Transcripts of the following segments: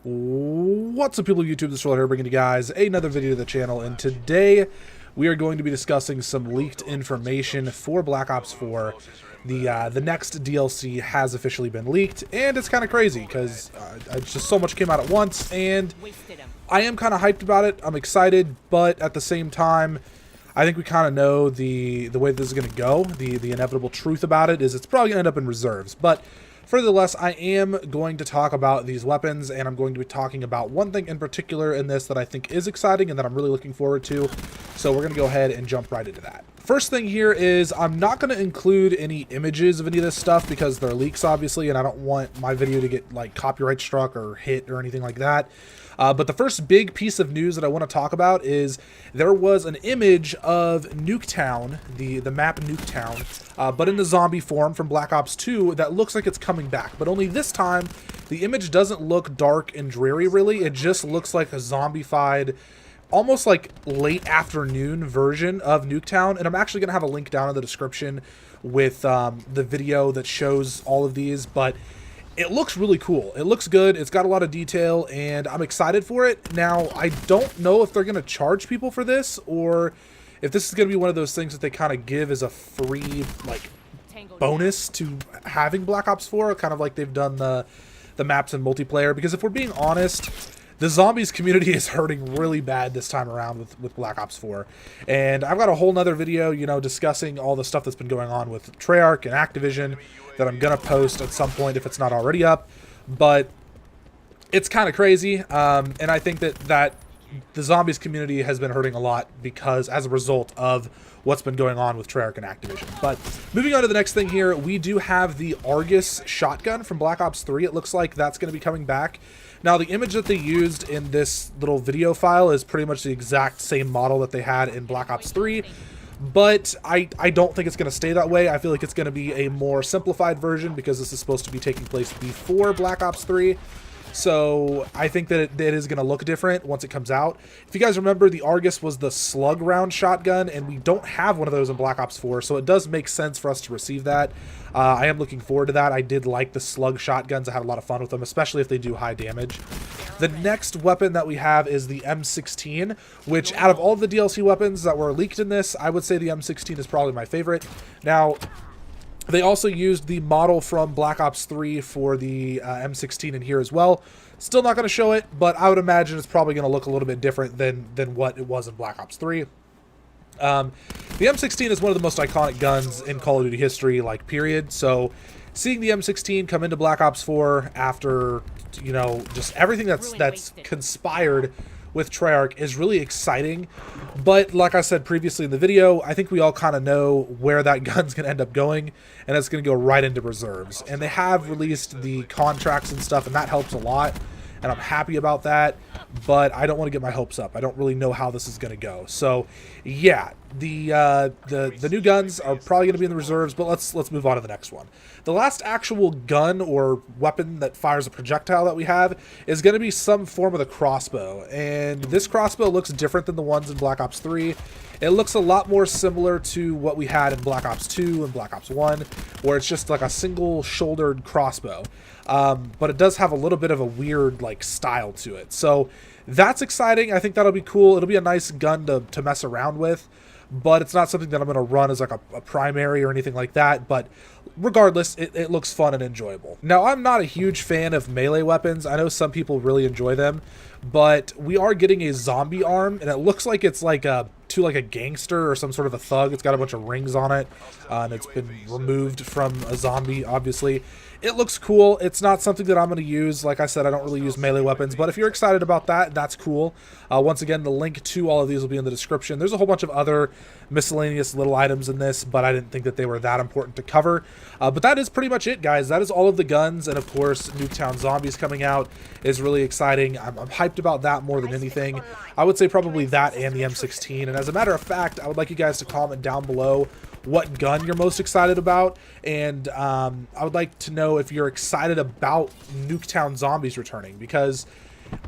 What's up, people of YouTube? This is Roller here, bringing you guys another video to the channel, and today we are going to be discussing some leaked information for Black Ops 4. The next DLC has officially been leaked, and it's kind of crazy because just so much came out at once, and I am kind of hyped about it. I'm excited, but at the same time, I think we kind of know the way this is going to go. The inevitable truth about it is it's probably going to end up in reserves, but Furthermore, I am going to talk about these weapons, and I'm going to be talking about one thing in particular in this that I think is exciting and that I'm really looking forward to. So we're going to go ahead and jump right into that. First thing here is I'm not going to include any images of any of this stuff because they're leaks, obviously, and I don't want my video to get like copyright struck or hit or anything like that. But the first big piece of news that I want to talk about is there was an image of Nuketown, the map Nuketown, but in the zombie form from Black Ops 2 that looks like it's coming back. But only this time, the image doesn't look dark and dreary, really. It just looks like a zombified, almost like late afternoon version of Nuketown. And I'm actually going to have a link down in the description with the video that shows all of these, but it looks really cool. It looks good. It's got a lot of detail, and I'm excited for it. Now, I don't know if they're going to charge people for this, or if this is going to be one of those things that they kind of give as a free, like, bonus to having Black Ops 4, kind of like they've done the maps in multiplayer. Because if we're being honest, the zombies community is hurting really bad this time around with Black Ops 4. And I've got a whole nother video, you know, discussing all the stuff that's been going on with Treyarch and Activision that I'm going to post at some point if it's not already up. But it's kind of crazy. And I think that the zombies community has been hurting a lot because as a result of what's been going on with Treyarch and Activision. But moving on to the next thing here, we do have the Argos shotgun from Black Ops 3. It looks like that's going to be coming back. Now, the image that they used in this little video file is pretty much the exact same model that they had in Black Ops 3, but I don't think it's going to stay that way. I feel like it's going to be a more simplified version because this is supposed to be taking place before Black Ops 3. So I think that it is going to look different once it comes out. If you guys remember, the Argus was the slug round shotgun, and we don't have one of those in Black Ops 4, so it does make sense for us to receive that. I am looking forward to that. I did like the slug shotguns. I had a lot of fun with them, especially if they do high damage. The next weapon that we have is the M16, which out of all of the DLC weapons that were leaked in this, I would say the M16 is probably my favorite. Now, they also used the model from Black Ops 3 for the M16 in here as well. Still not going to show it, but I would imagine it's probably going to look a little bit different than what it was in Black Ops 3. The M16 is one of the most iconic guns in Call of Duty history, like, period. So seeing the M16 come into Black Ops 4 after, you know, just everything that's conspired with Treyarch is really exciting. But like I said previously in the video, I think we all kind of know where that gun's going to end up going, and it's going to go right into reserves. And they have released the contracts and stuff, and that helps a lot, and I'm happy about that, but I don't want to get my hopes up. I don't really know how this is going to go. So yeah, the new guns are probably going to be in the reserves, but let's move on to the next one. The last actual gun or weapon that fires a projectile that we have is going to be some form of the crossbow, and this crossbow looks different than the ones in Black Ops 3. It looks a lot more similar to what we had in Black Ops 2 and Black Ops 1, where it's just like a single shouldered crossbow. But it does have a little bit of a weird like style to it. So that's exciting. I think that'll be cool. It'll be a nice gun to mess around with, but it's not something that I'm going to run as like a primary or anything like that. But regardless, it looks fun and enjoyable. Now, I'm not a huge fan of melee weapons. I know some people really enjoy them, but we are getting a zombie arm, and it looks like it's like a gangster or some sort of a thug. It's got a bunch of rings on it, and it's been removed from a zombie, obviously. It looks cool. It's not something that I'm going to use. Like I said, I don't really use melee weapons, but if you're excited about that, that's cool. Once again, the link to all of these will be in the description. There's a whole bunch of other miscellaneous little items in this, but I didn't think that they were that important to cover. But that is pretty much it, guys. That is all of the guns, and of course, Nuketown Zombies coming out is really exciting. I'm hyped about that more than anything. I would say probably that and the M16, and as a matter of fact, I would like you guys to comment down below what gun you're most excited about, and I would like to know if you're excited about Nuketown Zombies returning, because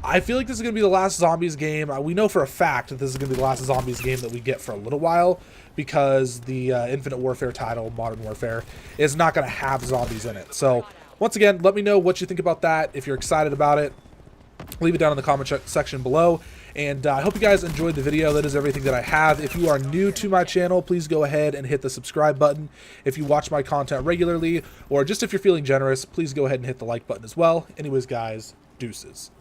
I feel like this is going to be the last Zombies game. We know for a fact that this is going to be the last Zombies game that we get for a little while, because the Infinite Warfare title, Modern Warfare, is not going to have zombies in it. So once again, let me know what you think about that, if you're excited about it. leave it down in the comment section below. And I hope you guys enjoyed the video. That is everything that I have. If you are new to my channel, please go ahead and hit the subscribe button. If you watch my content regularly, or just if you're feeling generous, please go ahead and hit the like button as well. Anyways, guys, deuces.